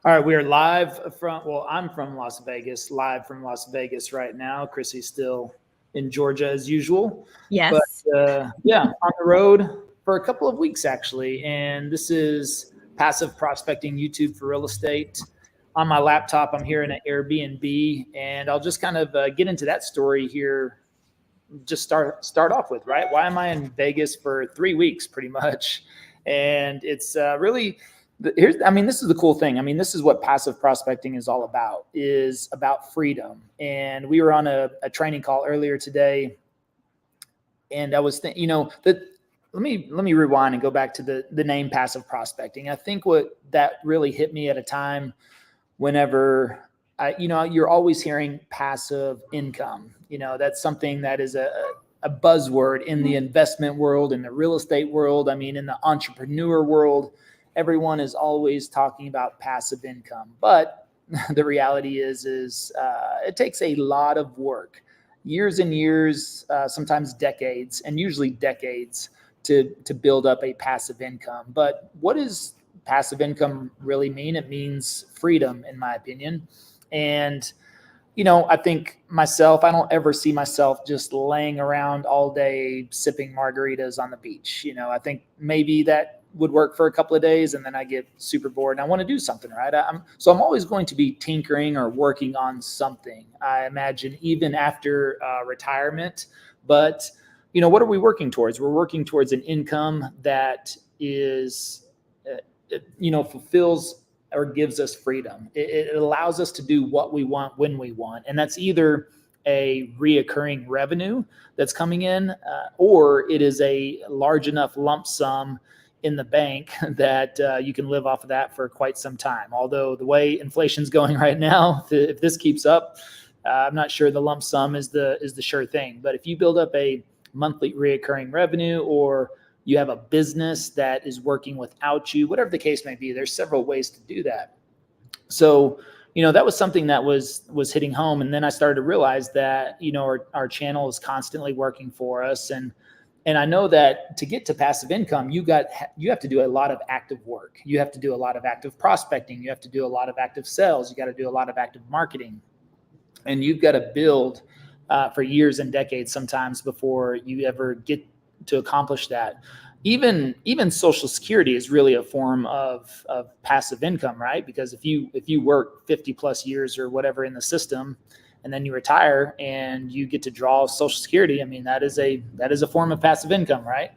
All right, we are live from, well, I'm from Las Vegas, live from Las Vegas right now. Chrissy's still in Georgia as usual. Yes. But yeah, on the road for a couple of weeks actually. And this is Passive Prospecting YouTube for Real Estate. On my laptop, I'm here in an Airbnb, and I'll just kind of get into that story here. Just start off with, right? Why am I in Vegas for 3 weeks pretty much? And it's really... this is the cool thing. This is what passive prospecting is all about, is about freedom. And we were on a training call earlier today, and I was thinking, let me rewind and go back to the name passive prospecting. I think what that really hit me at a time whenever you're always hearing passive income. That's something that is a buzzword in the investment world, in the real estate world. In the entrepreneur world. Everyone is always talking about passive income, but the reality is it takes a lot of work, years and years, sometimes decades, and usually decades to build up a passive income. But what does passive income really mean? It means freedom, in my opinion. And I think myself, I don't ever see myself just laying around all day sipping margaritas on the beach. I think maybe that would work for a couple of days, and then I get super bored and I want to do something, right? So I'm always going to be tinkering or working on something, I imagine, even after retirement. But, what are we working towards? We're working towards an income that is, fulfills or gives us freedom. It allows us to do what we want when we want. And that's either a reoccurring revenue that's coming in, or it is a large enough lump sum in the bank that you can live off of that for quite some time. Although the way inflation's going right now, if this keeps up, I'm not sure the lump sum is the sure thing. But if you build up a monthly reoccurring revenue, or you have a business that is working without you, whatever the case may be, there's several ways to do that. So, that was something that was hitting home. And then I started to realize that, our channel is constantly working for us. And I know that to get to passive income, you have to do a lot of active work. You have to do a lot of active prospecting. You have to do a lot of active sales. You got to do a lot of active marketing. And you've got to build for years and decades sometimes before you ever get to accomplish that. Even Social Security is really a form of passive income, right? Because if you work 50 plus years or whatever in the system, and then you retire and you get to draw Social Security, that is a form of passive income, right?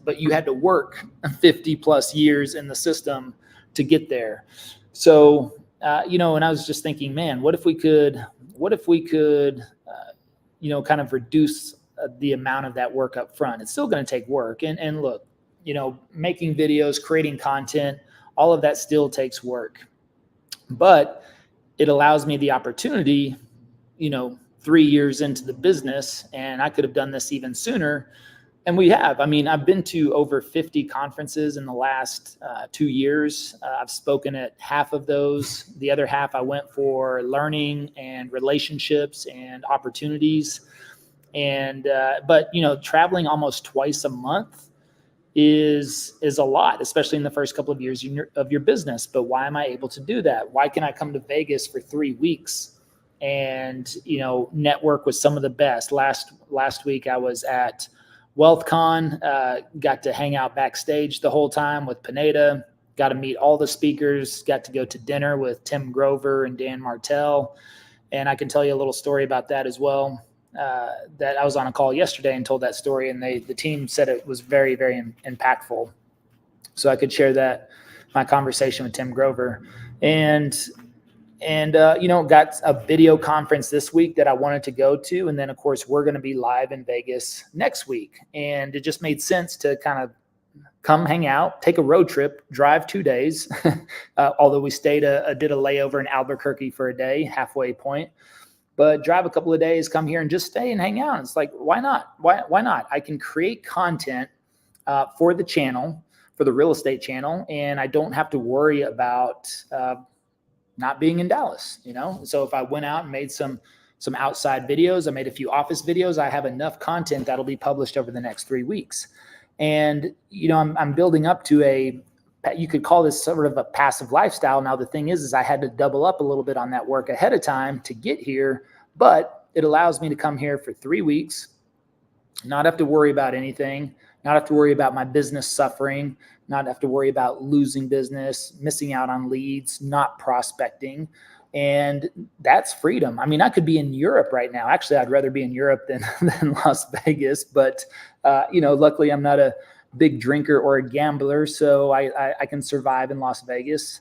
But you had to work 50 plus years in the system to get there. So, and I was just thinking, man, what if we could, kind of reduce the amount of that work up front? It's still going to take work. And look, making videos, creating content, all of that still takes work. But it allows me the opportunity, 3 years into the business, and I could have done this even sooner. And we have. I've been to over 50 conferences in the last 2 years. I've spoken at half of those. The other half I went for learning and relationships and opportunities. And but traveling almost twice a month is a lot, especially in the first couple of years of your business. But why am I able to do that? Why can I come to Vegas for 3 weeks and network with some of the best? Last week I was at WealthCon, got to hang out backstage the whole time with Pineda, got to meet all the speakers, got to go to dinner with Tim Grover and Dan Martell. And I can tell you a little story about that as well. That I was on a call yesterday and told that story, and the team said it was very, very impactful. So I could share my conversation with Tim Grover, and got a video conference this week that I wanted to go to. And then of course we're going to be live in Vegas next week. And it just made sense to kind of come hang out, take a road trip, drive 2 days. Although we did a layover in Albuquerque for a day, halfway point. But drive a couple of days, come here and just stay and hang out. It's like, why not? Why not? I can create content for the channel, for the real estate channel, and I don't have to worry about not being in Dallas, So if I went out and made some outside videos, I made a few office videos, I have enough content that'll be published over the next 3 weeks. And, I'm building up to a you could call this sort of a passive lifestyle. Now, the thing is I had to double up a little bit on that work ahead of time to get here, but it allows me to come here for 3 weeks, not have to worry about anything, not have to worry about my business suffering, not have to worry about losing business, missing out on leads, not prospecting. And that's freedom. I mean, I could be in Europe right now. Actually, I'd rather be in Europe than Las Vegas. But, luckily I'm not a big drinker or a gambler, so I can survive in Las Vegas.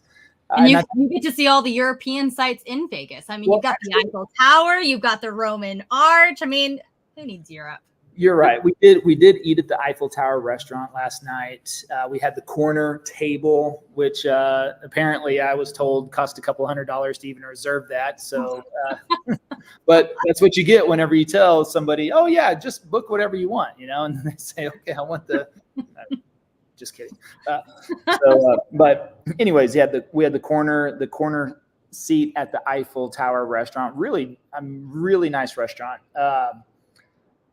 And you get to see all the European sites in Vegas. I mean, you've got the Eiffel Tower, you've got the Roman Arch. I mean, who needs Europe? You're right. We did eat at the Eiffel Tower restaurant last night. We had the corner table, which apparently I was told cost a couple $100 to even reserve that. So, but that's what you get whenever you tell somebody, "Oh yeah, just book whatever you want," and then they say, "Okay, I want the." Just kidding. But anyways, we had the corner seat at the Eiffel Tower restaurant. Really nice restaurant.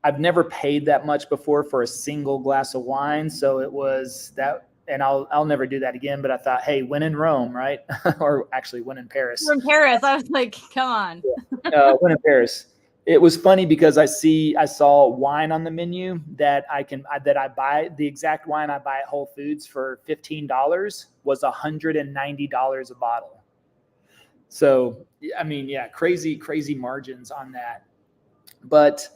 I've never paid that much before for a single glass of wine. So it was that, and I'll never do that again. But I thought, hey, when in Rome, right? Or actually when in Paris. We're in Paris. I was like, come on. When in Paris. It was funny because I saw wine on the menu that I buy. The exact wine I buy at Whole Foods for $15 was $190 a bottle. So, I mean, yeah, crazy margins on that. But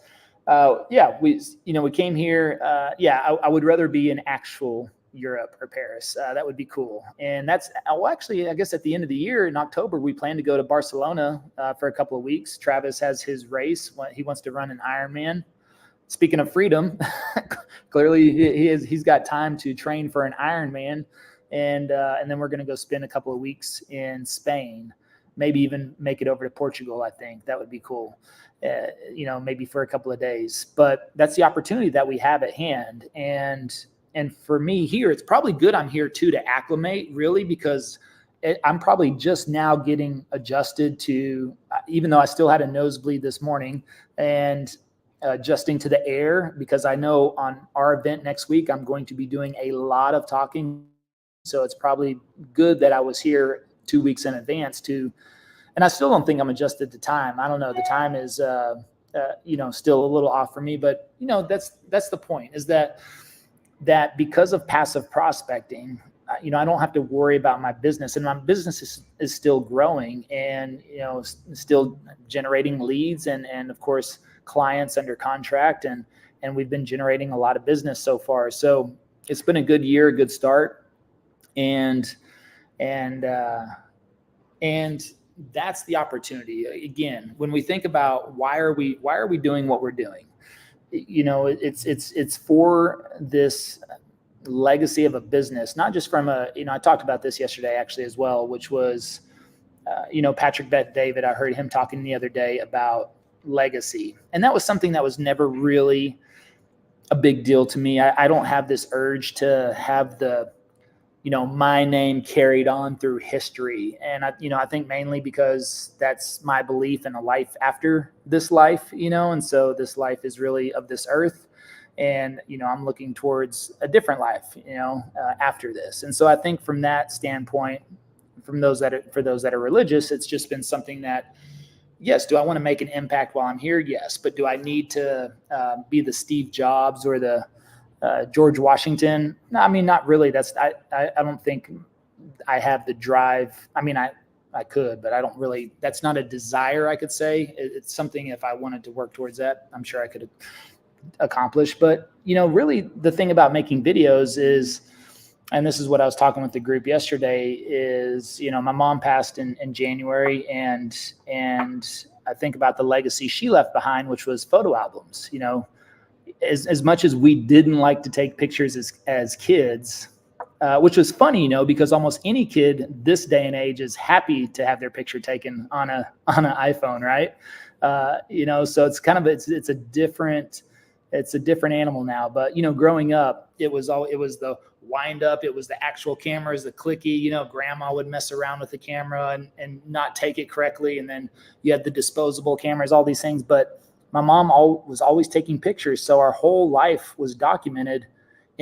we came here. I would rather be in actual Europe or Paris. That would be cool. And actually, I guess at the end of the year in October, we plan to go to Barcelona for a couple of weeks. Travis has his race. He wants to run an Ironman. Speaking of freedom, clearly he's got time to train for an Ironman. And then we're going to go spend a couple of weeks in Spain, maybe even make it over to Portugal. I think that would be cool. Maybe for a couple of days, but that's the opportunity that we have at hand. And for me here, it's probably good I'm here too, to acclimate really, because I'm probably just now getting adjusted to, even though I still had a nosebleed this morning, and adjusting to the air, because I know on our event next week, I'm going to be doing a lot of talking. So it's probably good that I was here 2 weeks in advance and I still don't think I'm adjusted to time. I don't know. The time is, still a little off for me, but that's the point, is that because of passive prospecting, I don't have to worry about my business, and my business is still growing and, still generating leads and of course clients under contract. And we've been generating a lot of business so far. So it's been a good year, a good start. And that's the opportunity. Again, when we think about why are we doing what we're doing, it's for this legacy of a business, not just from I talked about this yesterday actually as well, which was, Patrick Bet-David. I heard him talking the other day about legacy. And that was something that was never really a big deal to me. I don't have this urge to have the, my name carried on through history. And I think mainly because that's my belief in a life after this life, and so this life is really of this earth. And, I'm looking towards a different life, after this. And so I think from that standpoint, for those that are religious, it's just been something that, yes, do I want to make an impact while I'm here? Yes. But do I need to be the Steve Jobs or the George Washington? No, I mean, not really. I don't think I have the drive. I mean, I could, but I don't really, that's not a desire, I could say. It's something, if I wanted to work towards that, I'm sure I could accomplish. But, really the thing about making videos is, and this is what I was talking with the group yesterday, is, my mom passed in January, and I think about the legacy she left behind, which was photo albums. As much as we didn't like to take pictures as kids, which was funny, because almost any kid this day and age is happy to have their picture taken on an iPhone, right? So it's kind of, it's a different animal now. But, growing up, it was the wind up, it was the actual cameras, the clicky, grandma would mess around with the camera and not take it correctly. And then you had the disposable cameras, all these things. But my mom was always taking pictures. So our whole life was documented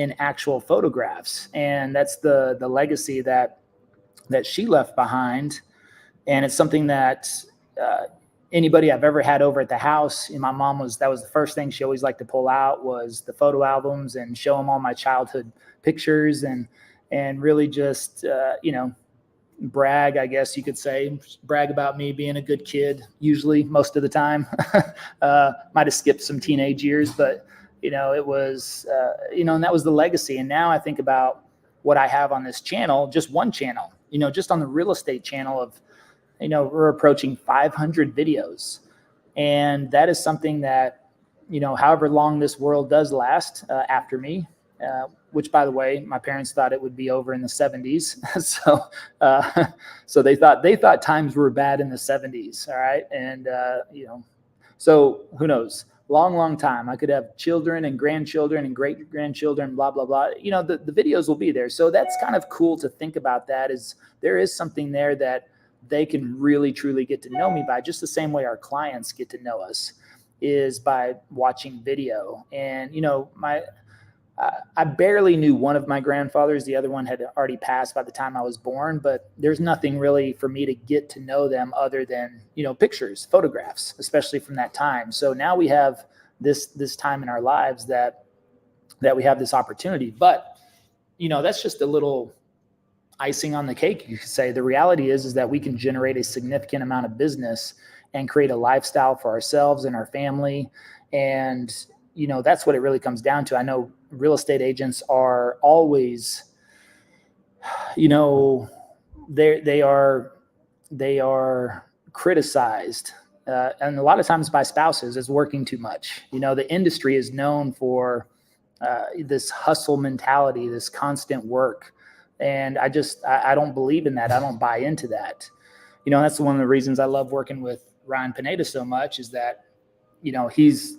in actual photographs. And that's the legacy that she left behind. And it's something that anybody I've ever had over at the house, and my mom that was the first thing she always liked to pull out was the photo albums and show them all my childhood pictures and really just, brag, I guess you could say, brag about me being a good kid, usually most of the time. Might have skipped some teenage years, but it was, and that was the legacy. And now I think about what I have on this channel, just one channel, just on the real estate channel of, we're approaching 500 videos. And that is something that, however long this world does last after me, which, by the way, my parents thought it would be over in the 70s. So they thought times were bad in the 70s. All right. And, so who knows? Long time. I could have children and grandchildren and great grandchildren, blah, blah, blah. The videos will be there. So that's kind of cool to think about. That is, there is something there that they can really, truly get to know me by, just the same way our clients get to know us, is by watching video. And, I barely knew one of my grandfathers. The other one had already passed by the time I was born, but there's nothing really for me to get to know them other than, pictures, photographs, especially from that time. So now we have this time in our lives that we have this opportunity, but, that's just a little icing on the cake, you could say. The reality is that we can generate a significant amount of business and create a lifestyle for ourselves and our family. And, that's what it really comes down to. I know real estate agents are always, they are criticized, and a lot of times by spouses, as working too much. The industry is known for this hustle mentality, this constant work. And I don't believe in that. I don't buy into that. That's one of the reasons I love working with Ryan Pineda so much, is that, he's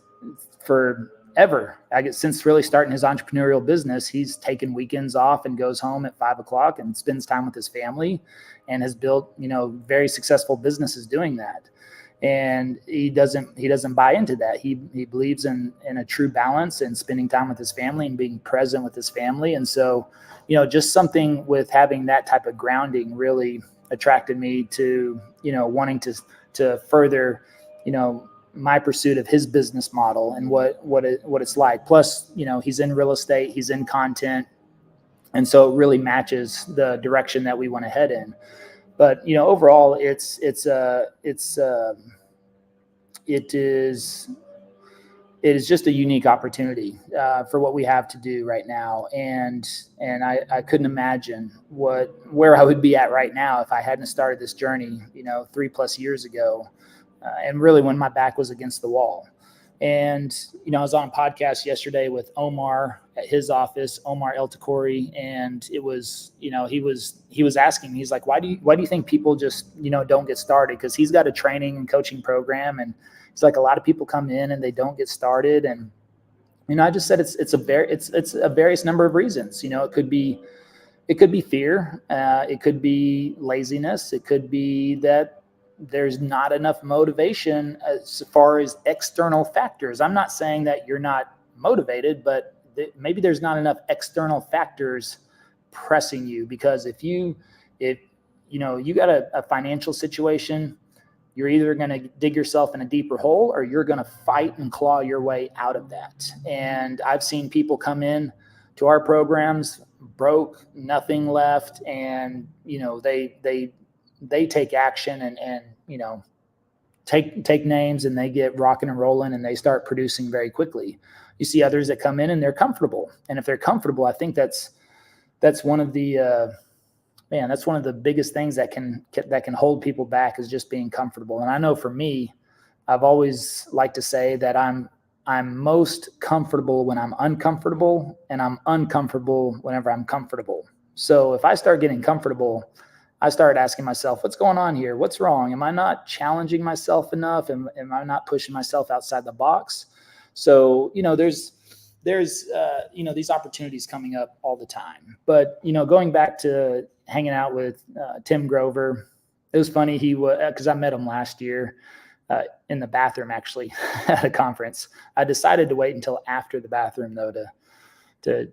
forever, since really starting his entrepreneurial business, he's taken weekends off and goes home at 5:00 and spends time with his family, and has built, very successful businesses doing that. And he doesn't buy into that. He believes in a true balance and spending time with his family and being present with his family. And so, just something with having that type of grounding really attracted me to, wanting to further, my pursuit of his business model and what it's like. Plus, he's in real estate, he's in content. And so it really matches the direction that we want to head in. But, overall, it is just a unique opportunity for what we have to do right now. And I couldn't imagine where I would be at right now if I hadn't started this journey, 3+ years ago. And really when my back was against the wall. And, I was on a podcast yesterday with Omar at his office, Omar El Takori. And it was, he was asking me, he's like, why do you think people just, don't get started? Because he's got a training and coaching program. And it's like a lot of people come in and they don't get started. And, I just said, it's a various number of reasons. It could be fear. It could be laziness. It could be that there's not enough motivation as far as external factors. I'm not saying that you're not motivated, but maybe there's not enough external factors pressing you. Because if you got a financial situation, you're either going to dig yourself in a deeper hole or you're going to fight and claw your way out of that. And I've seen people come in to our programs broke, nothing left, and they take action and take names, and they get rocking and rolling, and they start producing very quickly. You see others that come in and they're comfortable. And if they're comfortable, I think that's one of the, that's one of the biggest things that can hold people back, is just being comfortable. And I know for me, I've always liked to say that I'm most comfortable when I'm uncomfortable, and I'm uncomfortable whenever I'm comfortable. So if I start getting comfortable, I started asking myself, what's going on here? What's wrong? Am I not challenging myself enough? Am I not pushing myself outside the box? So, there's these opportunities coming up all the time. But, going back to hanging out with Tim Grover, it was funny. Because I met him last year in the bathroom, actually, at a conference. I decided to wait until after the bathroom, though,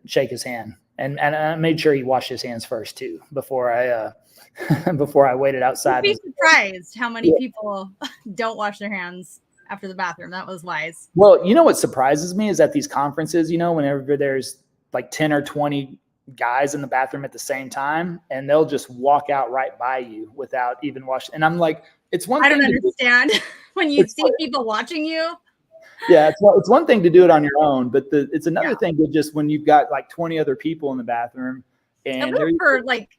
shake his hand. And I made sure he washed his hands first too, before I waited outside. You'd be surprised how many people don't wash their hands after the bathroom. That was wise. Well, you know what surprises me is at these conferences, whenever there's like 10 or 20 guys in the bathroom at the same time, and they'll just walk out right by you without even washing. And I'm like, it's one thing. I don't understand when you see people watching you. Yeah, it's one thing to do it on your own, but it's another thing to just when you've got like 20 other people in the bathroom. And I feel like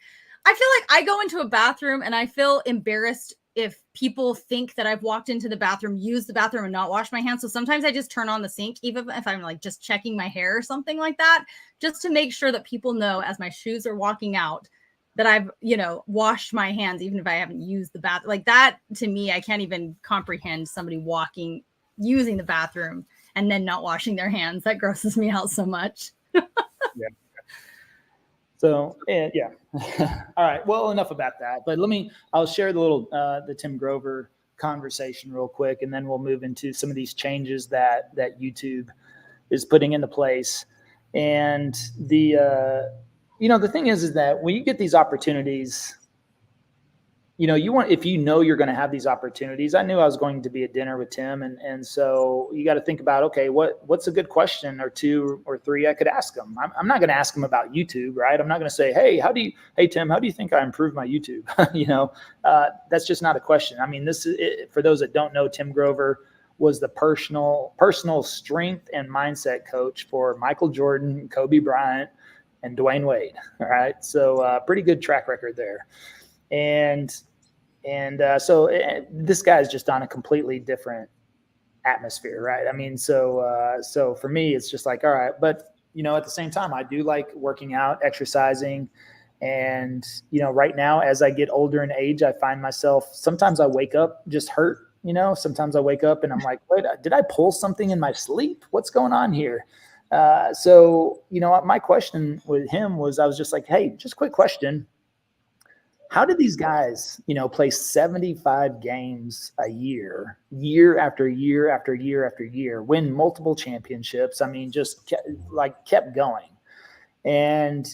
I go into a bathroom and I feel embarrassed if people think that I've walked into the bathroom, used the bathroom, and not washed my hands. So sometimes I just turn on the sink, even if I'm like just checking my hair or something like that, just to make sure that people know as my shoes are walking out that I've, washed my hands, even if I haven't used the bathroom. Like that, to me, I can't even comprehend somebody using the bathroom and then not washing their hands. That grosses me out so much. Yeah. So, yeah. All right. Well, enough about that. But I'll share the Tim Grover conversation real quick, and then we'll move into some of these changes that YouTube is putting into place. And the thing is that when you get these opportunities, if you're going to have these opportunities. I knew I was going to be at dinner with Tim. And so you got to think about, okay, what's a good question or two or three I could ask him? I'm not going to ask him about YouTube, right? I'm not going to say, hey, Tim, how do you think I improved my YouTube? That's just not a question. I mean, this is it, for those that don't know, Tim Grover was the personal strength and mindset coach for Michael Jordan, Kobe Bryant, and Dwayne Wade. All right. So pretty good track record there. And so this guy's just on a completely different atmosphere, right? I mean, so for me, it's just like, all right, but at the same time, I do like working out, exercising, and right now, as I get older in age, I find myself sometimes I wake up just hurt. Sometimes I wake up and I'm like, wait, did I pull something in my sleep? What's going on here? So my question with him was, I was just like, hey, just quick question. How did these guys, play 75 games a year after year after year after year, win multiple championships? I mean, just kept going. And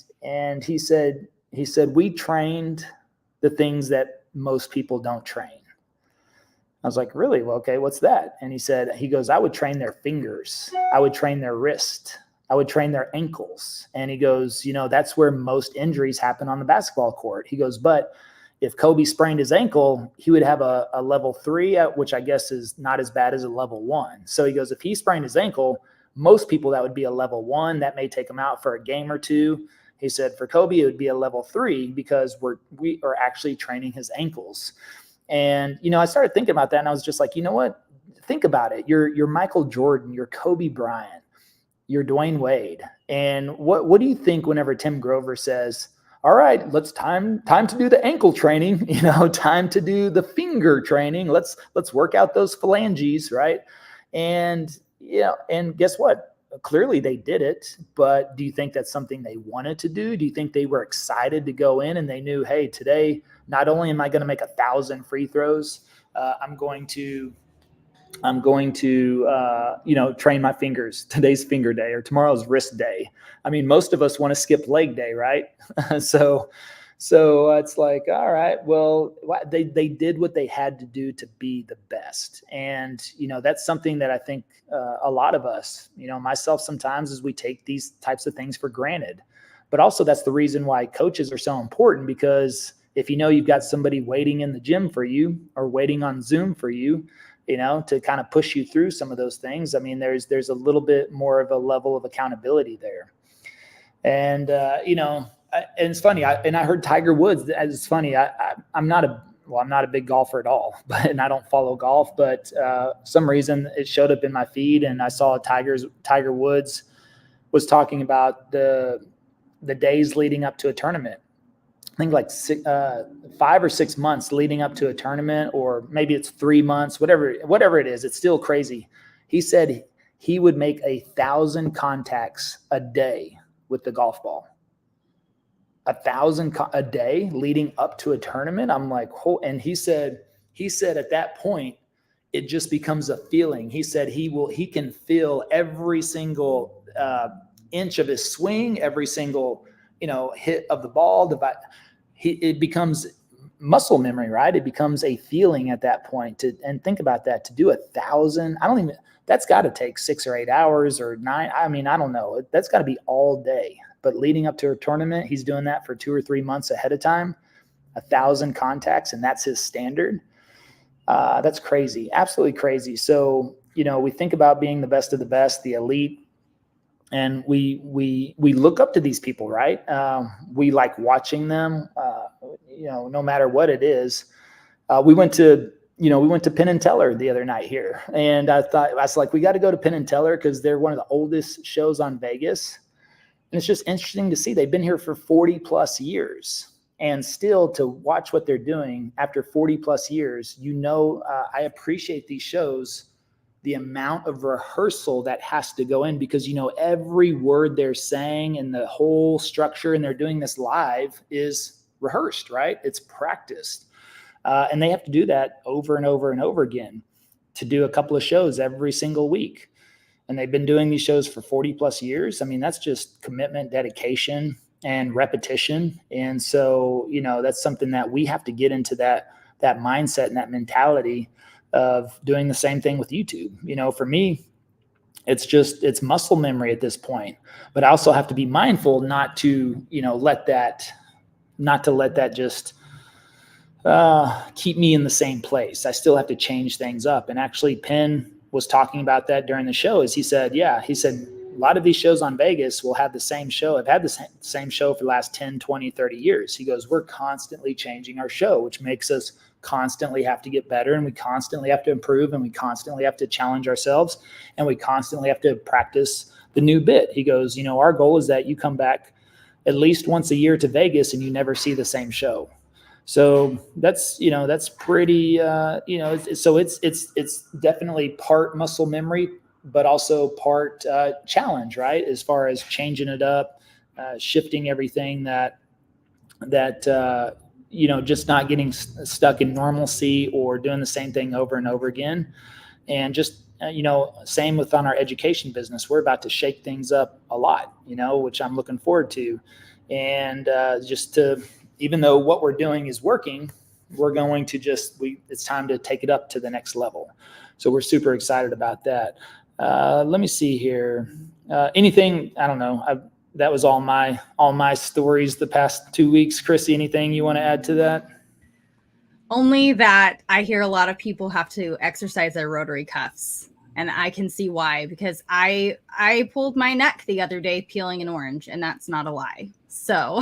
he said, we trained the things that most people don't train. I was like, really? Well, okay, what's that? And he goes, I would train their fingers. I would train their wrist. I would train their ankles. And he goes, that's where most injuries happen on the basketball court. He goes, but if Kobe sprained his ankle, he would have a level 3, which I guess is not as bad as a level 1. So he goes, if he sprained his ankle, most people that would be a level 1, that may take him out for a game or two. He said for Kobe, it would be a level 3 because we are actually training his ankles. And, I started thinking about that, and I was just like, you know what? Think about it. You're Michael Jordan, you're Kobe Bryant, you're Dwayne Wade. And what do you think whenever Tim Grover says, all right, let's time to do the ankle training, time to do the finger training. Let's work out those phalanges, right? And, and guess what? Clearly they did it, but do you think that's something they wanted to do? Do you think they were excited to go in and they knew, hey, today, not only am I going to make 1,000 free throws, I'm going to train my fingers. Today's finger day or tomorrow's wrist day. I mean, most of us want to skip leg day, right? So it's like, all right, well, they did what they had to do to be the best. And, that's something that I think a lot of us, myself sometimes, is we take these types of things for granted. But also that's the reason why coaches are so important, because if you've got somebody waiting in the gym for you or waiting on Zoom for you, to kind of push you through some of those things. I mean, there's a little bit more of a level of accountability there. And, and it's funny. I heard Tiger Woods. It's funny. I'm not a big golfer at all, and I don't follow golf, but some reason it showed up in my feed, and I saw Tiger Woods was talking about the days leading up to a tournament. I think like 5 or 6 months leading up to a tournament, or maybe it's 3 months, whatever it is, it's still crazy. He said he would make 1,000 contacts a day with the golf ball. 1,000 a day leading up to a tournament. I'm like, oh, and he said at that point, it just becomes a feeling. He said he can feel every single inch of his swing, every single, hit of the ball. It becomes muscle memory, right? It becomes a feeling at that point. And think about that, to do 1,000, that's got to take 6 or 8 hours or 9. I mean, I don't know. That's got to be all day. But leading up to a tournament, he's doing that for 2 or 3 months ahead of time, 1,000 contacts, and that's his standard. That's crazy. Absolutely crazy. So, we think about being the best of the best, the elite, and we look up to these people, right? We like watching them, no matter what it is. We went to Penn and Teller the other night here, and I was like, we got to go to Penn and Teller because they're one of the oldest shows on Vegas. And it's just interesting to see. They've been here for 40 plus years, and still to watch what they're doing after 40 plus years, I appreciate these shows, the amount of rehearsal that has to go in, because, every word they're saying and the whole structure, and they're doing this live, is rehearsed, right? It's practiced. And they have to do that over and over and over again to do a couple of shows every single week. And they've been doing these shows for 40 plus years. I mean, that's just commitment, dedication, and repetition. And so, that's something that we have to get into, that mindset and that mentality of doing the same thing with YouTube. For me, it's muscle memory at this point, but I also have to be mindful not to let that just keep me in the same place. I still have to change things up. And actually, Penn was talking about that during the show. He said, a lot of these shows on Vegas will have the same show. I've had the same show for the last 10, 20, 30 years. He goes, we're constantly changing our show, which makes us constantly have to get better, and we constantly have to improve, and we constantly have to challenge ourselves, and we constantly have to practice the new bit. He goes, our goal is that you come back at least once a year to Vegas and you never see the same show. So that's pretty, so it's definitely part muscle memory, but also part challenge, right? As far as changing it up, shifting everything that just not getting stuck in normalcy or doing the same thing over and over again. And just, same with on our education business, we're about to shake things up a lot, which I'm looking forward to. And even though what we're doing is working, we're going to it's time to take it up to the next level. So we're super excited about that. Let me see here. Anything, I don't know. That was all my stories the past 2 weeks. Chrissy, anything you want to add to that? Only that I hear a lot of people have to exercise their rotary cuffs, and I can see why, because I pulled my neck the other day peeling an orange, and that's not a lie. So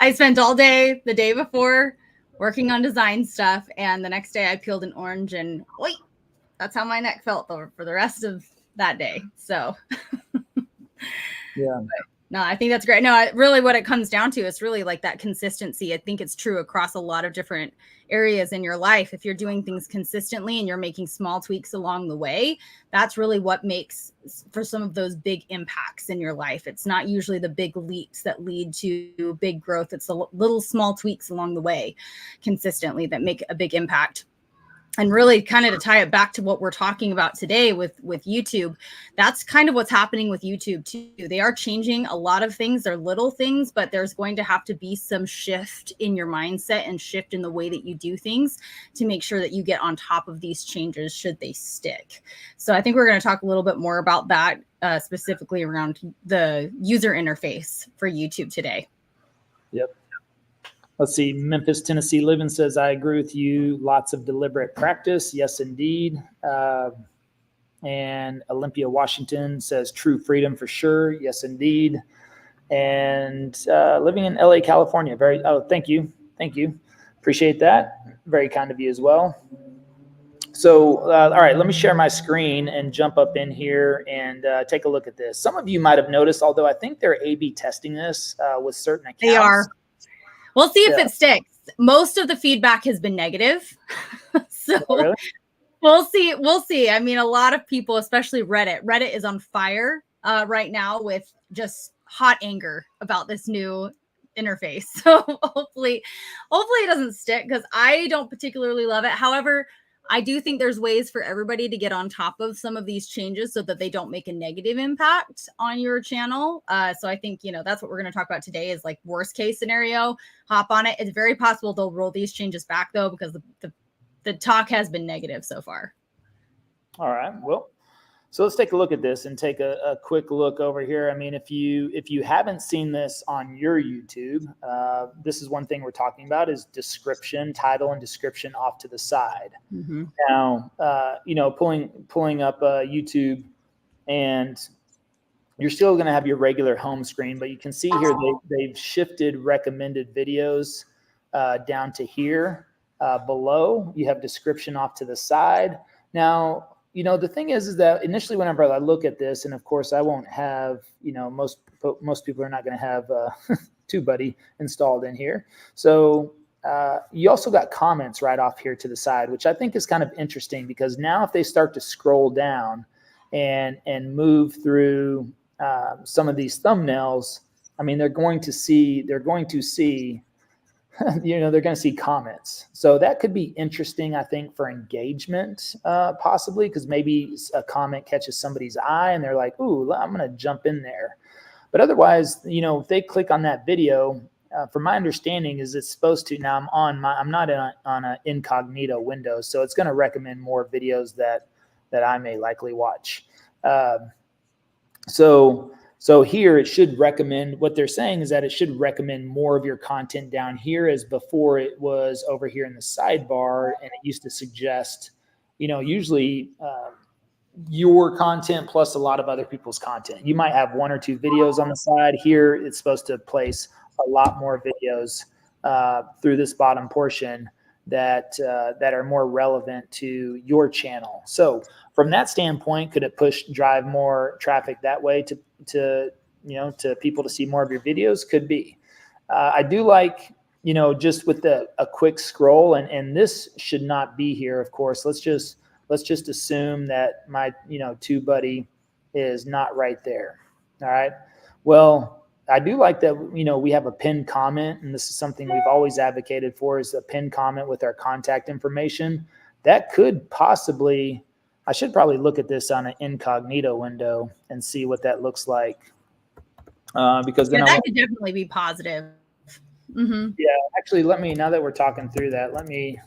I spent all day the day before working on design stuff, and the next day I peeled an orange, and that's how my neck felt for the rest of that day. So yeah. No, I think that's great. No, really what it comes down to is really like that consistency. I think it's true across a lot of different areas in your life. If you're doing things consistently and you're making small tweaks along the way, that's really what makes for some of those big impacts in your life. It's not usually the big leaps that lead to big growth. It's the little small tweaks along the way consistently that make a big impact. And really kind of to tie it back to what we're talking about today with YouTube, that's kind of what's happening with YouTube too. They are changing a lot of things. They're little things, but there's going to have to be some shift in your mindset and shift in the way that you do things to make sure that you get on top of these changes should they stick. So I think we're going to talk a little bit more about that, specifically around the user interface for YouTube today. Yep. Let's see. Memphis, Tennessee Living says, I agree with you. Lots of deliberate practice. Yes, indeed. And Olympia, Washington says true freedom for sure. Yes, indeed. And living in LA, California. Thank you. Thank you. Appreciate that. Very kind of you as well. So, all right, let me share my screen and jump up in here and take a look at this. Some of you might have noticed, although I think they're A/B testing this with certain accounts. They are. We'll see if it sticks. Most of the feedback has been negative. So really? We'll see. I mean, a lot of people, especially Reddit is on fire right now with just hot anger about this new interface. So hopefully it doesn't stick because I don't particularly love it. However, I do think there's ways for everybody to get on top of some of these changes so that they don't make a negative impact on your channel. So I think, that's what we're going to talk about today is like worst case scenario, hop on it. It's very possible they'll roll these changes back though, because the talk has been negative so far. All right. Well, so let's take a look at this and take a quick look over here. I mean, if you haven't seen this on your YouTube, this is one thing we're talking about is description, title and description off to the side. Mm-hmm. Now, pulling up YouTube, and you're still going to have your regular home screen, but you can see here they've shifted recommended videos down to here. Below, you have description off to the side. Now, the thing is that initially whenever I look at this, and of course I won't have, most people are not going to have TubeBuddy installed in here. So you also got comments right off here to the side, which I think is kind of interesting, because now if they start to scroll down and move through some of these thumbnails, I mean, they're going to see they're going to see comments. So that could be interesting, I think, for engagement, possibly, because maybe a comment catches somebody's eye and they're like, ooh, I'm going to jump in there. But otherwise, if they click on that video, from my understanding is it's supposed to, now I'm not on an incognito window, so it's going to recommend more videos that I may likely watch. So here it should recommend, what they're saying is that it should recommend more of your content down here, as before it was over here in the sidebar, and it used to suggest, usually your content plus a lot of other people's content. You might have 1 or 2 videos on the side. Here it's supposed to place a lot more videos through this bottom portion that are more relevant to your channel. So from that standpoint, could it drive more traffic that way to people to see more of your videos? Could be. I do like, just with a quick scroll, and this should not be here, of course. Let's just assume that my TubeBuddy is not right there. All right. Well, I do like that, we have a pinned comment, and this is something we've always advocated for, is a pinned comment with our contact information. That could possibly, I should probably look at this on an incognito window and see what that looks like. Because then that could definitely be positive. Mm-hmm. Yeah, actually, now that we're talking through that, let me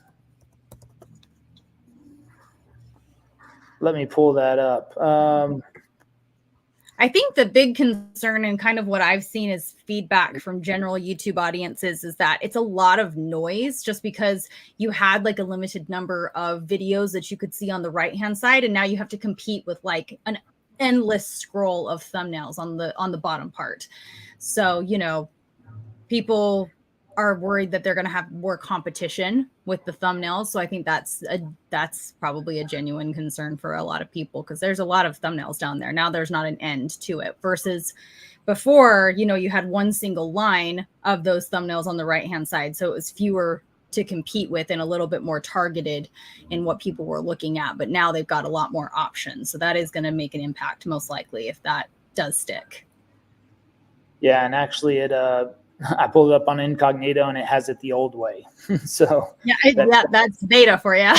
pull that up. I think the big concern, and kind of what I've seen as feedback from general YouTube audiences, is that it's a lot of noise, just because you had like a limited number of videos that you could see on the right-hand side, and now you have to compete with like an endless scroll of thumbnails on the bottom part. So, people are worried that they're going to have more competition with the thumbnails. So I think that's probably a genuine concern for a lot of people, because there's a lot of thumbnails down there. Now there's not an end to it, versus before, you had one single line of those thumbnails on the right-hand side. So it was fewer to compete with and a little bit more targeted in what people were looking at. But now they've got a lot more options. So that is going to make an impact, most likely, if that does stick. Yeah. And actually I pulled it up on incognito and it has it the old way. So that's beta for you.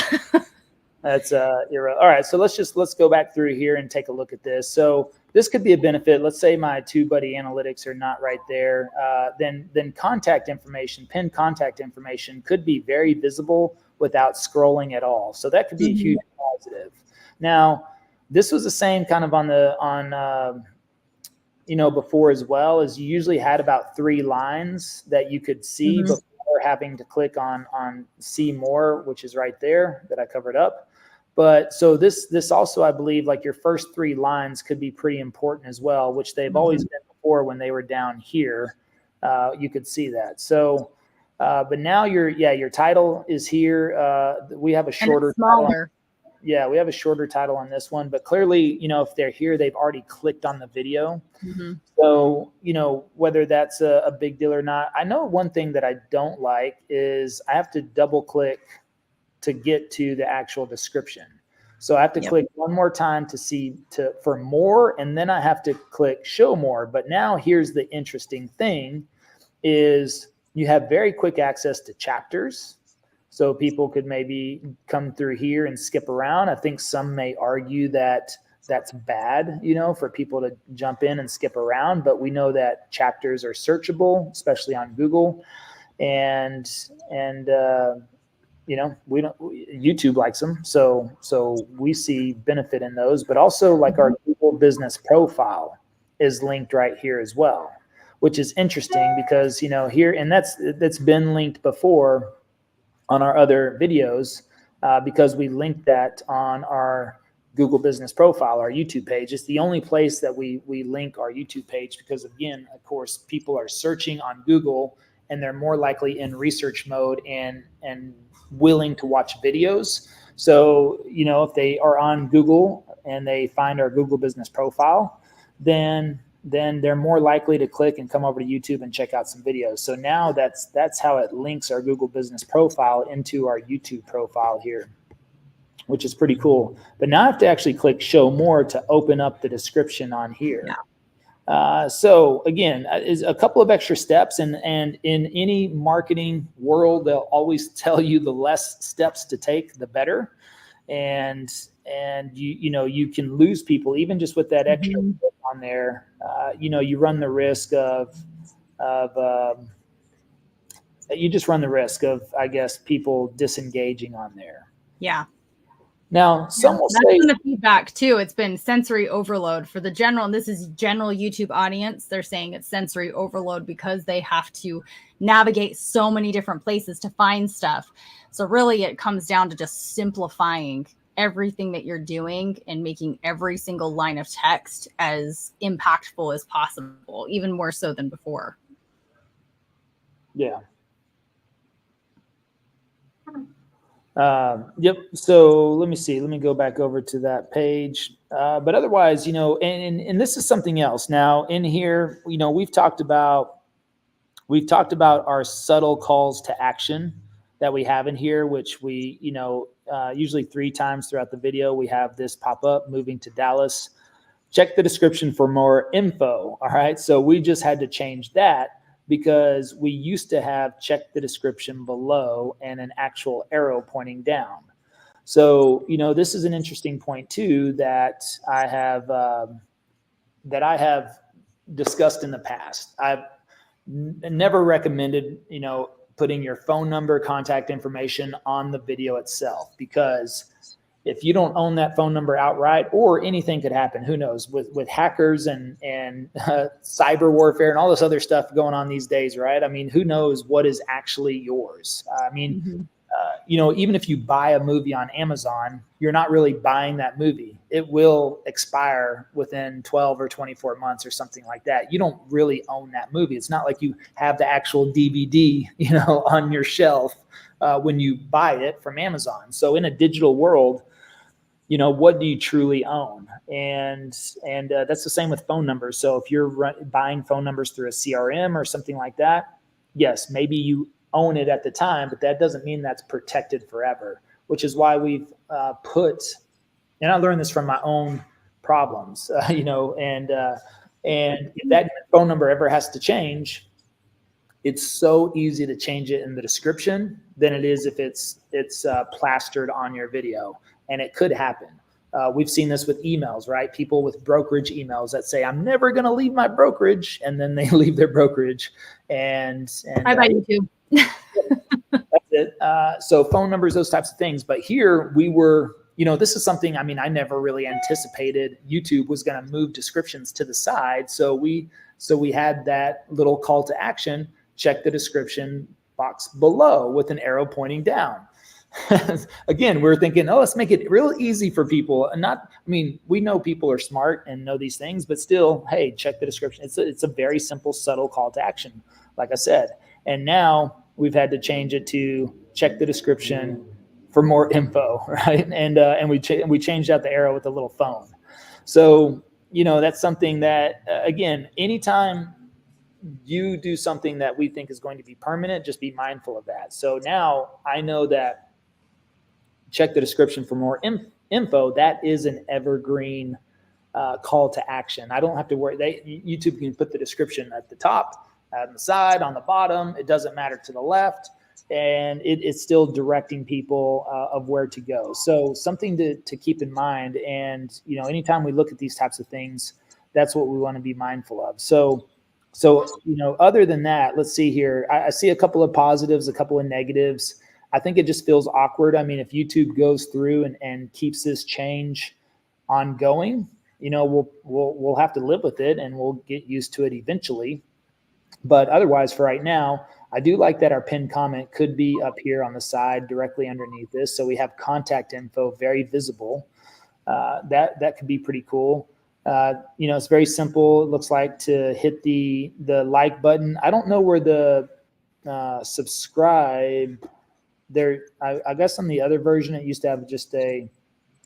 That's all right. So let's go back through here and take a look at this. So this could be a benefit. Let's say my TubeBuddy analytics are not right there. Then contact information, pinned contact information, could be very visible without scrolling at all. So that could be a huge positive. Now, this was the same kind of on before as well, as you usually had about 3 lines that you could see before having to click on see more, which is right there that I covered up. But so this also, I believe, like your first 3 lines could be pretty important as well, which they've always been before when they were down here. You could see that. So, but now your title is here. We have a shorter, smaller. Yeah, we have a shorter title on this one, but clearly, if they're here, they've already clicked on the video. So, whether that's a big deal or not. I know one thing that I don't like is I have to double click to get to the actual description. So I have to click one more time for more, and then I have to click show more. But now here's the interesting thing is you have very quick access to chapters. So people could maybe come through here and skip around. I think some may argue that that's bad, for people to jump in and skip around, but we know that chapters are searchable, especially on Google, and YouTube likes them. So we see benefit in those, but also like our Google business profile is linked right here as well, which is interesting because, here, and that's been linked before on our other videos, because we linked that on our Google business profile, our YouTube page. It's the only place that we link our YouTube page because, again, of course, people are searching on Google and they're more likely in research mode and willing to watch videos. So, if they are on Google and they find our Google business profile, then they're more likely to click and come over to YouTube and check out some videos. So now that's how it links our Google business profile into our YouTube profile here, which is pretty cool. But now I have to actually click show more to open up the description on here. Yeah. So again, is a couple of extra steps, and in any marketing world, they'll always tell you the less steps to take, the better. And you can lose people even just with that extra on there. You run the risk of I guess, people disengaging on there. Yeah. Now, some will that's say been the feedback too. It's been sensory overload for the general, and this is general YouTube audience. They're saying it's sensory overload because they have to navigate so many different places to find stuff. So really it comes down to just simplifying everything that you're doing and making every single line of text as impactful as possible, even more so than before. Yeah. Yep. So let me see. Let me go back over to that page. But otherwise, and this is something else. Now in here, we've talked about our subtle calls to action that we have in here, which we, usually 3 times throughout the video, we have this pop up: moving to Dallas. Check the description for more info. All right. So we just had to change that, because we used to have check the description below and an actual arrow pointing down. So, this is an interesting point too that I have discussed in the past. I've never recommended, putting your phone number, contact information on the video itself, because if you don't own that phone number outright, or anything could happen, who knows, with hackers and cyber warfare and all this other stuff going on these days, right? I mean, who knows what is actually yours? I mean, even if you buy a movie on Amazon, you're not really buying that movie. It will expire within 12 or 24 months or something like that. You don't really own that movie. It's not like you have the actual DVD, on your shelf when you buy it from Amazon. So in a digital world, what do you truly own? And that's the same with phone numbers. So if you're buying phone numbers through a CRM or something like that, yes, maybe you own it at the time, but that doesn't mean that's protected forever, which is why we've put, and I learned this from my own problems, and if that phone number ever has to change, it's so easy to change it in the description than it is if it's plastered on your video. And it could happen. We've seen this with emails, right? People with brokerage emails that say, I'm never going to leave my brokerage. And then they leave their brokerage. And I buy YouTube. That's it. So phone numbers, those types of things. But here we were, this is something, I never really anticipated YouTube was going to move descriptions to the side. So we had that little call to action: check the description box below with an arrow pointing down. Again, we're thinking, let's make it real easy for people. And we know people are smart and know these things, but still, hey, check the description. It's a very simple, subtle call to action, like I said. And now we've had to change it to check the description for more info, right? And we changed out the arrow with the little phone. So, that's something that, again, anytime you do something that we think is going to be permanent, just be mindful of that. So now I know that check the description for more info. That is an evergreen call to action. I don't have to worry. YouTube can put the description at the top, on the side, on the bottom. It doesn't matter to the left. and it's still directing people of where to go. So something to keep in mind. And, you know, anytime we look at these types of things, that's what we want to be mindful of. So, you know, other than that, let's see here. I see a couple of positives, a couple of negatives. I think it just feels awkward. I mean, if YouTube goes through and keeps this change ongoing, you know, we'll have to live with it and we'll get used to it eventually. But otherwise, for right now, I do like that our pinned comment could be up here on the side directly underneath this. So we have contact info very visible. That could be pretty cool. You know, it's very simple. It looks like to hit the like button. I don't know where the subscribe there. I guess on the other version, it used to have just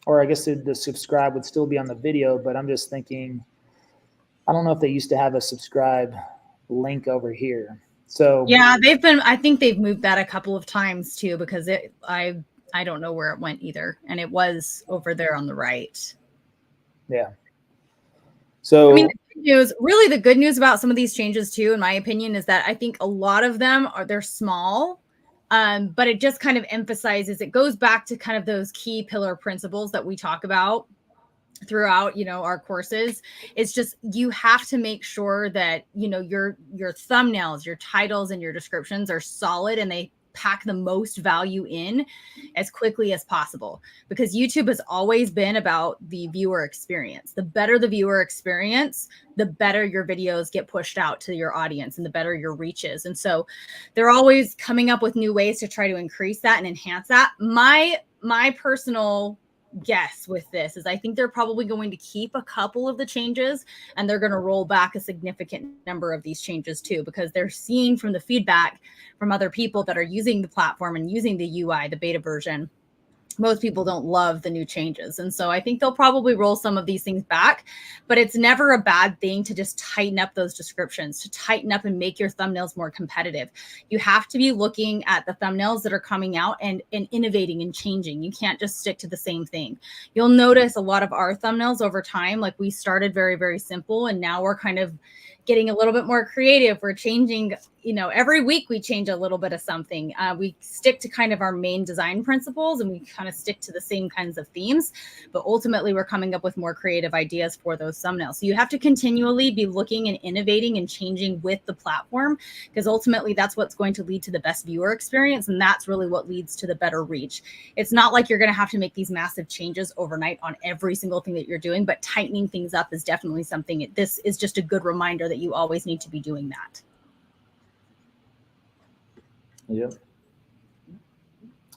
or I guess the subscribe would still be on the video, but I'm just thinking, I don't know if they used to have a subscribe link over here. So yeah, I think they've moved that a couple of times too, because I don't know where it went either. And it was over there on the right. Yeah. So I mean, the good news about some of these changes too, in my opinion, is that I think a lot of them they're small, but it just kind of emphasizes, it goes back to kind of those key pillar principles that we talk about throughout, you know, our courses. It's just, you have to make sure that, you know, your thumbnails, your titles, and your descriptions are solid and they pack the most value in as quickly as possible, because YouTube has always been about the viewer experience. The better the viewer experience, the better your videos get pushed out to your audience and the better your reach is. And so they're always coming up with new ways to try to increase that and enhance that. My personal guess with this is I think they're probably going to keep a couple of the changes and they're going to roll back a significant number of these changes too, because they're seeing from the feedback from other people that are using the platform and using the UI, the beta version. Most people don't love the new changes. And so I think they'll probably roll some of these things back, but it's never a bad thing to just tighten up those descriptions, to tighten up and make your thumbnails more competitive. You have to be looking at the thumbnails that are coming out and innovating and changing. You can't just stick to the same thing. You'll notice a lot of our thumbnails over time, like we started very, very simple, and now we're kind of getting a little bit more creative. We're changing, you know, every week we change a little bit of something. We stick to kind of our main design principles and we kind of stick to the same kinds of themes, but ultimately we're coming up with more creative ideas for those thumbnails. So you have to continually be looking and innovating and changing with the platform, because ultimately that's what's going to lead to the best viewer experience. And that's really what leads to the better reach. It's not like you're going to have to make these massive changes overnight on every single thing that you're doing, but tightening things up is definitely something. This is just a good reminder that you always need to be doing that. Yep.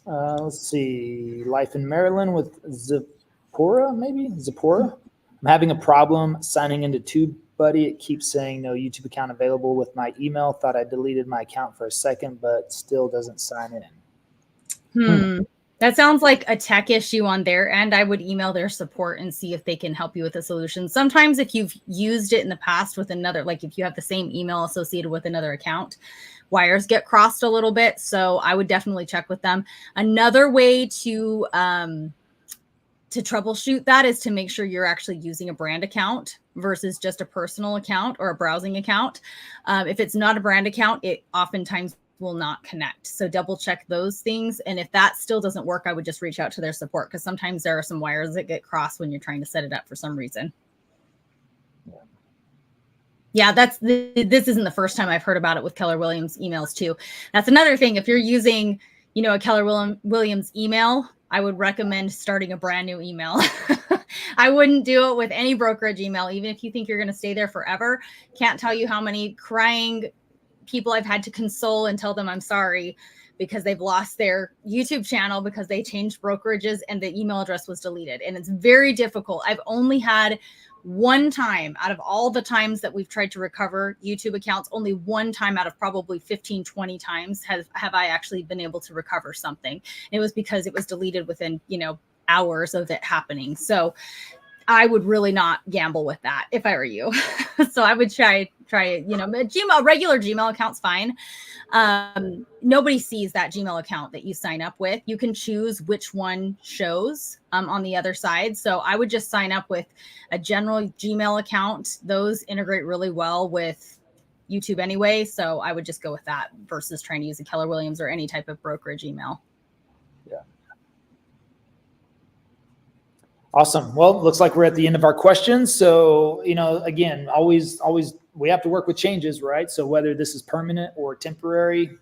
Let's see. Life in Maryland with Zipporah, maybe? Zipporah? I'm having a problem signing into TubeBuddy. It keeps saying no YouTube account available with my email. Thought I deleted my account for a second, but still doesn't sign in. That sounds like a tech issue on their end. I would email their support and see if they can help you with a solution. Sometimes if you've used it in the past with another, like if you have the same email associated with another account, wires get crossed a little bit. So I would definitely check with them. Another way to troubleshoot that is to make sure you're actually using a brand account versus just a personal account or a browsing account. If it's not a brand account, it oftentimes will not connect. So double check those things. And if that still doesn't work, I would just reach out to their support, because sometimes there are some wires that get crossed when you're trying to set it up for some reason. Yeah, this isn't the first time I've heard about it with Keller Williams emails too. That's another thing. If you're using, you know, a Keller Williams email, I would recommend starting a brand new email. I wouldn't do it with any brokerage email, even if you think you're going to stay there forever. Can't tell you how many crying people I've had to console and tell them I'm sorry because they've lost their YouTube channel because they changed brokerages and the email address was deleted. And it's very difficult. I've only had one time out of all the times that we've tried to recover YouTube accounts, only one time out of probably 15, 20 times have I actually been able to recover something. It was because it was deleted within, you know, hours of it happening. So I would really not gamble with that if I were you. So I would try it, you know, Gmail, regular Gmail account's fine. Nobody sees that Gmail account that you sign up with. You can choose which one shows on the other side. So I would just sign up with a general Gmail account. Those integrate really well with YouTube anyway. So I would just go with that versus trying to use a Keller Williams or any type of brokerage email. Yeah. Awesome. Well, looks like we're at the end of our questions. So, again, always we have to work with changes, right? So whether this is permanent or temporary,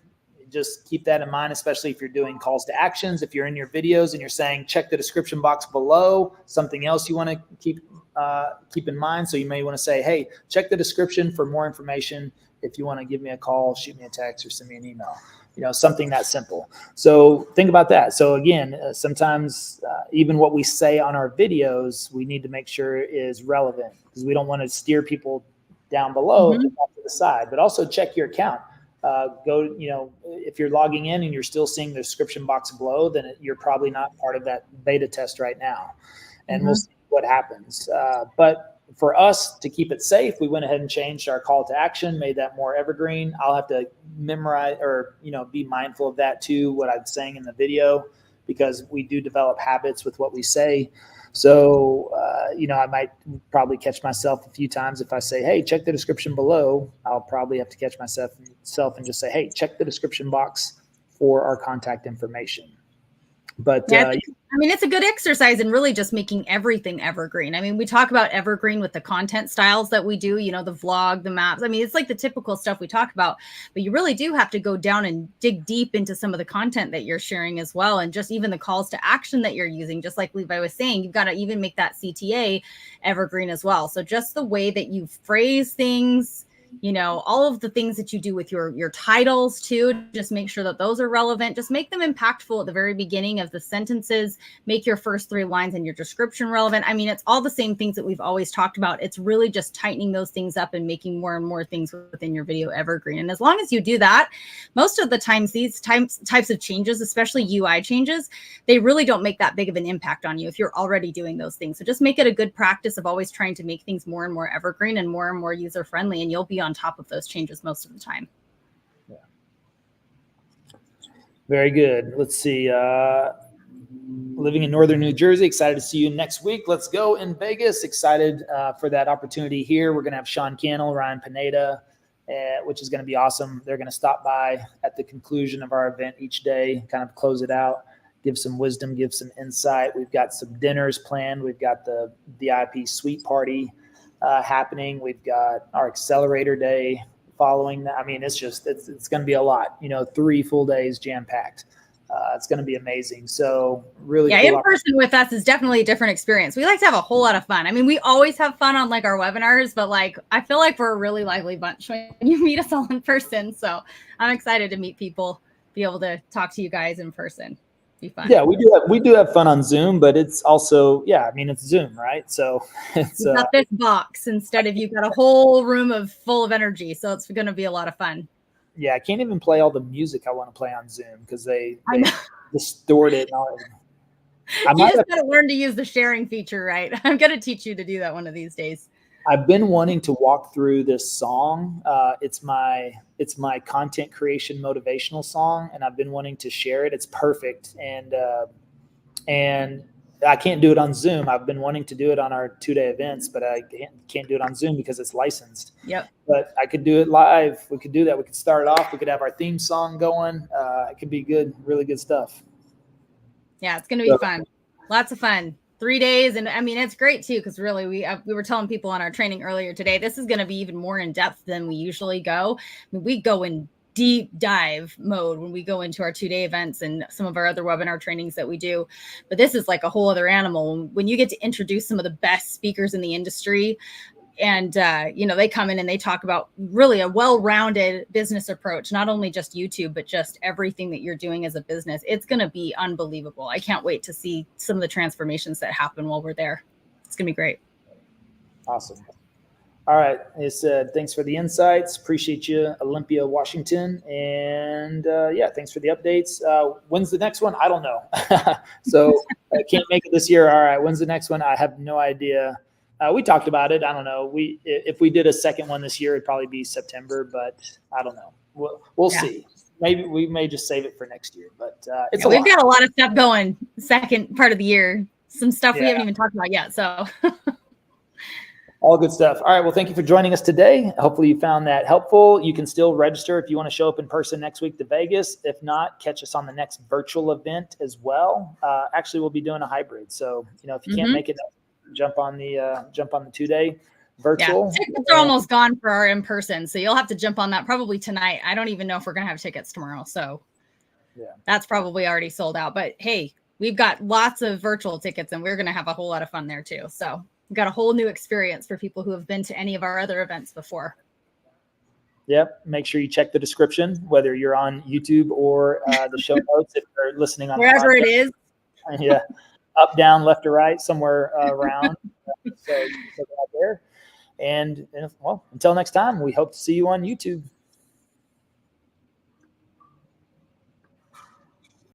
just keep that in mind, especially if you're doing calls to actions. If you're in your videos and you're saying, check the description box below, something else you want to keep in mind. So you may want to say, hey, check the description for more information. If you want to give me a call, shoot me a text, or send me an email. Something that simple. So think about that. So again, sometimes even what we say on our videos, we need to make sure is relevant, because we don't want to steer people down below to the side, but also check your account. If you're logging in and you're still seeing the description box below, then you're probably not part of that beta test right now. And we'll see what happens. But for us to keep it safe, we went ahead and changed our call to action, made that more evergreen. I'll have to memorize or, be mindful of that too, what I'm saying in the video, because we do develop habits with what we say. So, I might probably catch myself a few times if I say, hey, check the description below. I'll probably have to catch myself and just say, hey, check the description box for our contact information. But it's a good exercise in really just making everything evergreen. I mean, we talk about evergreen with the content styles that we do, the vlog, the maps. I mean, it's like the typical stuff we talk about, but you really do have to go down and dig deep into some of the content that you're sharing as well. And just even the calls to action that you're using, just like Levi was saying, you've got to even make that CTA evergreen as well. So just the way that you phrase things, all of the things that you do with your titles too, just make sure that those are relevant. Just make them impactful at the very beginning of the sentences. Make your first 3 lines in your description relevant. I mean, it's all the same things that we've always talked about. It's really just tightening those things up and making more and more things within your video evergreen. And as long as you do that, most of the times these types of changes, especially UI changes, they really don't make that big of an impact on you if you're already doing those things. So just make it a good practice of always trying to make things more and more evergreen and more user friendly, and you'll be on top of those changes most of the time. Yeah. Very good. Let's see. Living in Northern New Jersey, excited to see you next week. Let's go in Vegas. Excited for that opportunity here. We're going to have Sean Cannell, Ryan Pineda, which is going to be awesome. They're going to stop by at the conclusion of our event each day, kind of close it out, give some wisdom, give some insight. We've got some dinners planned. We've got the VIP suite party happening. We've got our accelerator day following that. I mean, it's going to be a lot, 3 full days jam packed. It's going to be amazing. So really, cool in person with us is definitely a different experience. We like to have a whole lot of fun. I mean, we always have fun on like our webinars, but like, I feel like we're a really lively bunch when you meet us all in person. So I'm excited to meet people, be able to talk to you guys in person. Be fun. Yeah, we do have fun on Zoom, but it's also, it's Zoom, right? So it's you've got this box instead of you've got a whole room full of energy. So it's going to be a lot of fun. Yeah, I can't even play all the music I want to play on Zoom because they distort it. You just got to learn to use the sharing feature, right? I'm going to teach you to do that one of these days. I've been wanting to walk through this song. It's my content creation motivational song, and I've been wanting to share it. It's perfect, and I can't do it on Zoom. I've been wanting to do it on our 2-day events, but I can't do it on Zoom because it's licensed. Yep. But I could do it live. We could do that. We could start it off. We could have our theme song going. It could be good, really good stuff. Yeah, it's going to be fun. Lots of fun. 3 days. And I mean, it's great too, because really we were telling people on our training earlier today, this is going to be even more in depth than we usually go. I mean, we go in deep dive mode when we go into our 2-day events and some of our other webinar trainings that we do. But this is like a whole other animal. When you get to introduce some of the best speakers in the industry, and, they come in and they talk about really a well-rounded business approach, not only just YouTube, but just everything that you're doing as a business. It's going to be unbelievable. I can't wait to see some of the transformations that happen while we're there. It's going to be great. Awesome. All right. It said, thanks for the insights. Appreciate you, Olympia, Washington. And thanks for the updates. When's the next one? I don't know. So I can't make it this year. All right. When's the next one? I have no idea. We talked about it. I don't know. If we did a second one this year, it'd probably be September, but I don't know. We'll see. Maybe we may just save it for next year, but we've got a lot of stuff going second part of the year. Some stuff we haven't even talked about yet. So All good stuff. All right. Well, thank you for joining us today. Hopefully you found that helpful. You can still register if you want to show up in person next week to Vegas. If not, catch us on the next virtual event as well. Actually, we'll be doing a hybrid. So, if you can't make it, jump on the 2-day virtual. Yeah, tickets are almost gone for our in-person. So you'll have to jump on that probably tonight. I don't even know if we're going to have tickets tomorrow. So that's probably already sold out. But hey, we've got lots of virtual tickets and we're going to have a whole lot of fun there too. So we've got a whole new experience for people who have been to any of our other events before. Yep. Make sure you check the description, whether you're on YouTube or the show notes, if you're listening on wherever it is. Yeah. Up, down, left or right, somewhere around. So you can check it out there. And well, until next time, we hope to see you on YouTube.